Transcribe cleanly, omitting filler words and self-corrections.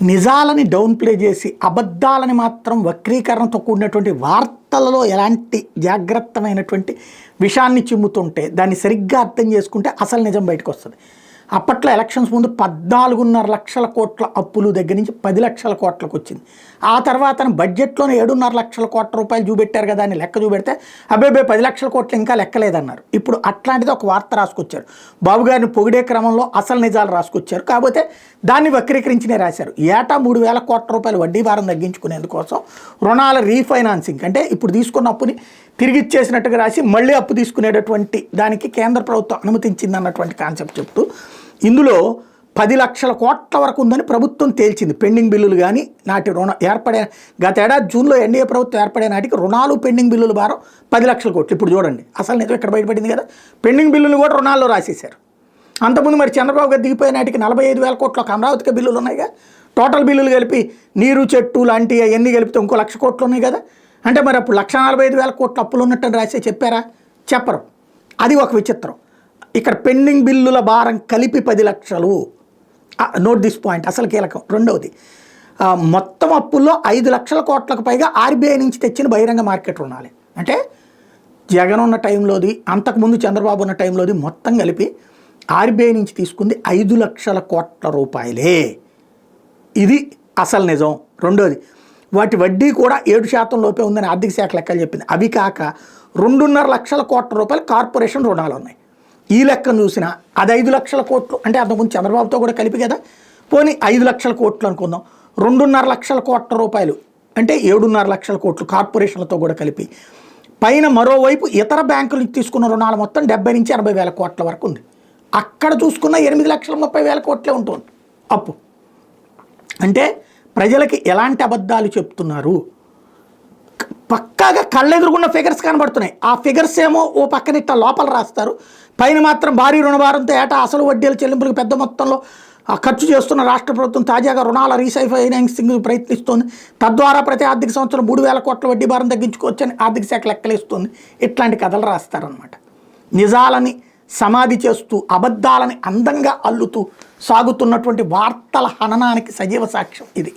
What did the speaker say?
నిజాలని down play చేసి అబద్ధాలని మాత్రం వక్రీకరణతో కూడినటువంటి వార్తలలో ఎలాంటి జాగ్రత్తమైనటువంటి విషయాన్ని చిమ్ముతుంటే దాన్ని సరిగ్గా అర్థం చేసుకుంటే అసలు నిజం బయటకు వస్తుంది. అప్పట్లో ఎలక్షన్స్ ముందు 14.5 లక్షల కోట్ల అప్పులు దగ్గర నుంచి 10 లక్షల కోట్లకు వచ్చింది. ఆ తర్వాత బడ్జెట్లోనే 7.5 లక్షల కోట్ల రూపాయలు చూపెట్టారు కదా అని లెక్క చూపెడితే అబ్బాయి 10 లక్షల కోట్లు ఇంకా లెక్కలేదన్నారు. ఇప్పుడు అట్లాంటిది ఒక వార్త రాసుకొచ్చారు. బాబు గారిని పొగిడే క్రమంలో అసలు నిజాలు రాసుకొచ్చారు. కాకపోతే దాన్ని వక్రీకరించినే రాశారు. ఏటా 3,000 కోట్ల రూపాయలు వడ్డీ భారం తగ్గించుకునేందుకోసం రుణాల రీఫైనాన్సింగ్ అంటే ఇప్పుడు తీసుకున్న అప్పుని తిరిగి ఇచ్చేసినట్టుగా రాసి మళ్ళీ అప్పు తీసుకునేటటువంటి దానికి కేంద్ర ప్రభుత్వం అనుమతించింది అన్నటువంటి కాన్సెప్ట్ చెప్తూ ఇందులో 10 లక్షల కోట్ల వరకు ఉందని ప్రభుత్వం తేల్చింది. పెండింగ్ బిల్లులు కానీ నాటి ఏర్పడే గత ఏడాది జూన్లో ఎన్డీఏ ప్రభుత్వం ఏర్పడే నాటికి రుణాలు పెండింగ్ బిల్లుల భారం 10 లక్షల కోట్లు. ఇప్పుడు చూడండి అసలు నిజం ఇక్కడ బయటపడింది కదా. పెండింగ్ బిల్లులు కూడా రుణాల్లో రాసేశారు. అంతకుముందు మరి చంద్రబాబు గారు దిగిపోయే నాటికి 45,000 కోట్ల అమరావతికి బిల్లులు ఉన్నాయిగా. టోటల్ బిల్లులు కలిపి నీరు చెట్టు లాంటి అవన్నీ కలిపితే ఇంకో 1,00,000 కోట్లు ఉన్నాయి కదా. అంటే మరి అప్పుడు 1,45,000 కోట్ల అప్పులు ఉన్నట్టు రాసే చెప్పారా? చెప్పరు. అది ఒక విచిత్రం. ఇక్కడ పెండింగ్ బిల్లుల భారం కలిపి 10 లక్షలు. నోట్ దిస్ పాయింట్ అసలు కీలకం. రెండవది మొత్తం అప్పుల్లో 5 లక్షల కోట్లకు పైగా ఆర్బీఐ నుంచి తెచ్చిన బహిరంగ మార్కెట్ రుణాలే. అంటే జగన్ ఉన్న టైంలోది అంతకుముందు చంద్రబాబు ఉన్న టైంలోది మొత్తం కలిపి ఆర్బీఐ నుంచి తీసుకుంది 5 లక్షల కోట్ల రూపాయలే. ఇది అసలు నిజం. రెండోది వాటి వడ్డీ కూడా 7% లోపే ఉందని ఆర్థిక శాఖ లెక్కలు చెప్పింది. అవి కాక 2.5 లక్షల కోట్ల రూపాయలు కార్పొరేషన్ రుణాలు ఉన్నాయి. ఈ లెక్కను చూసినా అది 5 లక్షల కోట్లు అంటే అంతకుముందు చంద్రబాబుతో కూడా కలిపి కదా. పోనీ 5 లక్షల కోట్లు అనుకుందాం. 2.5 లక్షల కోట్ల రూపాయలు అంటే 7.5 లక్షల కోట్లు కార్పొరేషన్లతో కూడా కలిపి పైన మరోవైపు ఇతర బ్యాంకుల నుంచి తీసుకున్న రుణాలు మొత్తం 70 నుంచి 80 వేల కోట్ల వరకు ఉంది. అక్కడ చూసుకున్న 8,30,000 కోట్లే ఉంటుంది అప్పు. అంటే ప్రజలకి ఎలాంటి అబద్ధాలు చెప్తున్నారు? పక్కాగా కళ్ళెదురుగున్న ఫిగర్స్ కనబడుతున్నాయి. ఆ ఫిగర్స్ ఏమో ఓ పక్కన ఇట్లా లోపల రాస్తారు. పైన మాత్రం భారీ రుణభారంతో ఏటా అసలు వడ్డీల చెల్లింపులకు పెద్ద మొత్తంలో ఖర్చు చేస్తున్న రాష్ట్ర ప్రభుత్వం తాజాగా రుణాల రీఫైనాన్సింగ్ ప్రయత్నిస్తోంది. తద్వారా ప్రతి ఆర్థిక సంవత్సరం 3,000 కోట్ల వడ్డీ భారం తగ్గించుకోవచ్చని ఆర్థిక శాఖ లెక్కలేస్తుంది. ఇట్లాంటి కథలు రాస్తారనమాట. నిజాలని సమాధి చేస్తూ అబద్ధాలని అందంగా అల్లుతూ సాగుతున్నటువంటి వార్తల హననానికి సజీవ సాక్ష్యం ఇది.